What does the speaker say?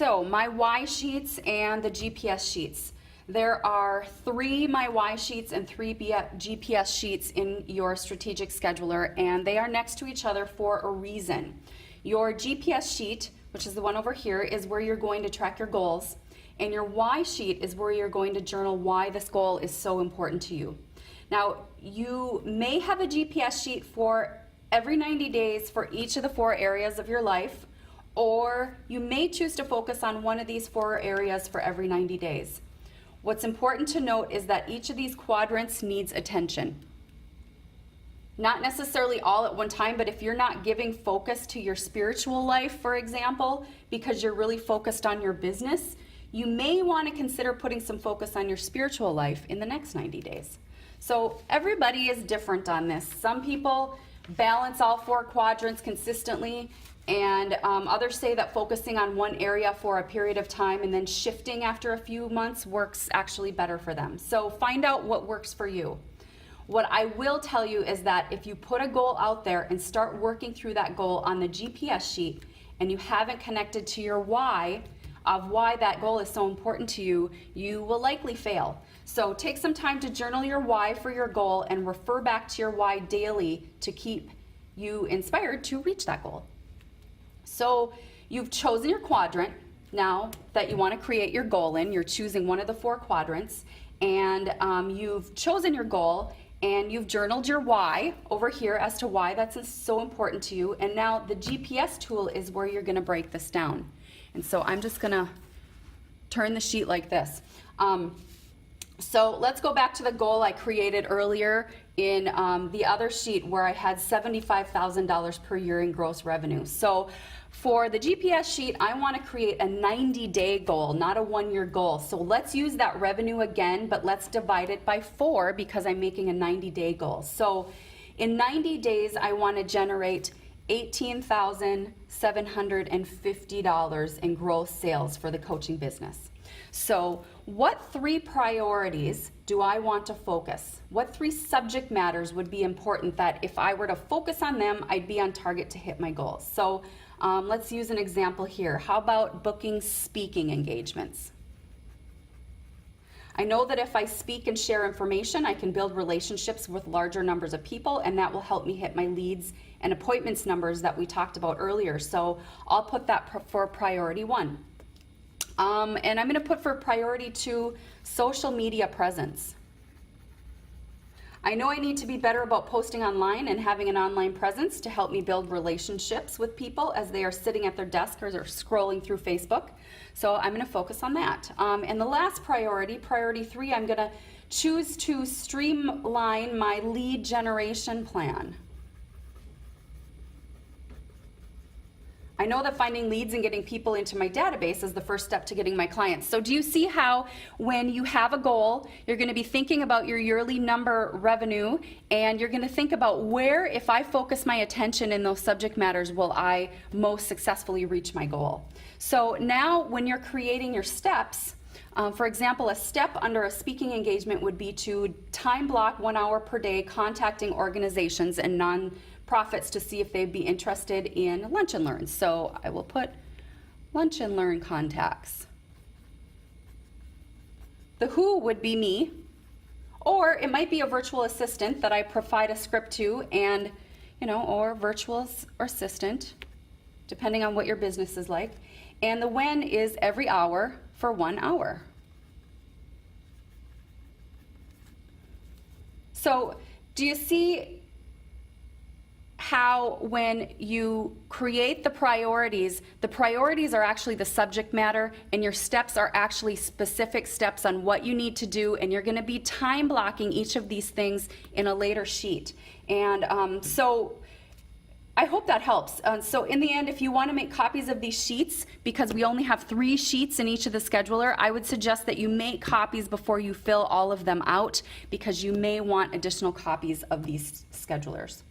So my Y sheets and the GPS sheets. There are 3 My Y sheets and 3 GPS sheets in your strategic scheduler, and they are next to each other for a reason. Your GPS sheet, which is the one over here, is where you're going to track your goals, and your Y sheet is where you're going to journal why this goal is so important to you. Now, you may have a GPS sheet for every 90 days for each of the 4 areas of your life, or you may choose to focus on one of these 4 areas for every 90 days. What's important to note is that each of these quadrants needs attention. Not necessarily all at one time, but if you're not giving focus to your spiritual life, for example, because you're really focused on your business, you may want to consider putting some focus on your spiritual life in the next 90 days. So everybody is different on this. Some people balance all 4 quadrants consistently, and others say that focusing on one area for a period of time and then shifting after a few months works actually better for them. So find out what works for you. What I will tell you is that if you put a goal out there and start working through that goal on the GPS sheet and you haven't connected to your why of why that goal is so important to you, you will likely fail. So take some time to journal your why for your goal and refer back to your why daily to keep you inspired to reach that goal. So you've chosen your quadrant now that you want to create your goal in. You're choosing one of the 4 quadrants, and you've chosen your goal, and you've journaled your why over here as to why that's so important to you. And now the GPS tool is where you're going to break this down. And so I'm just going to turn the sheet like this. So let's go back to the goal I created earlier in the other sheet where I had $75,000 per year in gross revenue. So for the GPS sheet, I want to create a 90-day goal, not a 1-year goal. So let's use that revenue again, but let's divide it by 4 because I'm making a 90-day goal. So in 90 days, I want to generate $18,750 in gross sales for the coaching business. So what 3 priorities do I want to focus? What 3 subject matters would be important that if I were to focus on them, I'd be on target to hit my goals? So let's use an example here. How about booking speaking engagements? I know that if I speak and share information, I can build relationships with larger numbers of people, and that will help me hit my leads and appointments numbers that we talked about earlier. So I'll put that for priority 1. And I'm going to put for priority 2 social media presence. I know I need to be better about posting online and having an online presence to help me build relationships with people as they are sitting at their desk or they're scrolling through Facebook. So I'm going to focus on that. And the last priority, priority 3, I'm going to choose to streamline my lead generation plan. I know that finding leads and getting people into my database is the first step to getting my clients. So do you see how when you have a goal, you're going to be thinking about your yearly number revenue, and you're going to think about where, if I focus my attention in those subject matters, will I most successfully reach my goal? So now when you're creating your steps, for example, a step under a speaking engagement would be to time block 1 hour per day contacting organizations and nonprofits to see if they'd be interested in Lunch and Learn. So I will put Lunch and Learn contacts. The who would be me, or it might be a virtual assistant that I provide a script to, and or virtual assistant, depending on what your business is like. And the when is every hour for 1 hour. So do you see how when you create the priorities are actually the subject matter, and your steps are actually specific steps on what you need to do, and you're going to be time blocking each of these things in a later sheet. And so I hope that helps. So in the end, if you want to make copies of these sheets, because we only have 3 sheets in each of the scheduler, I would suggest that you make copies before you fill all of them out, because you may want additional copies of these schedulers.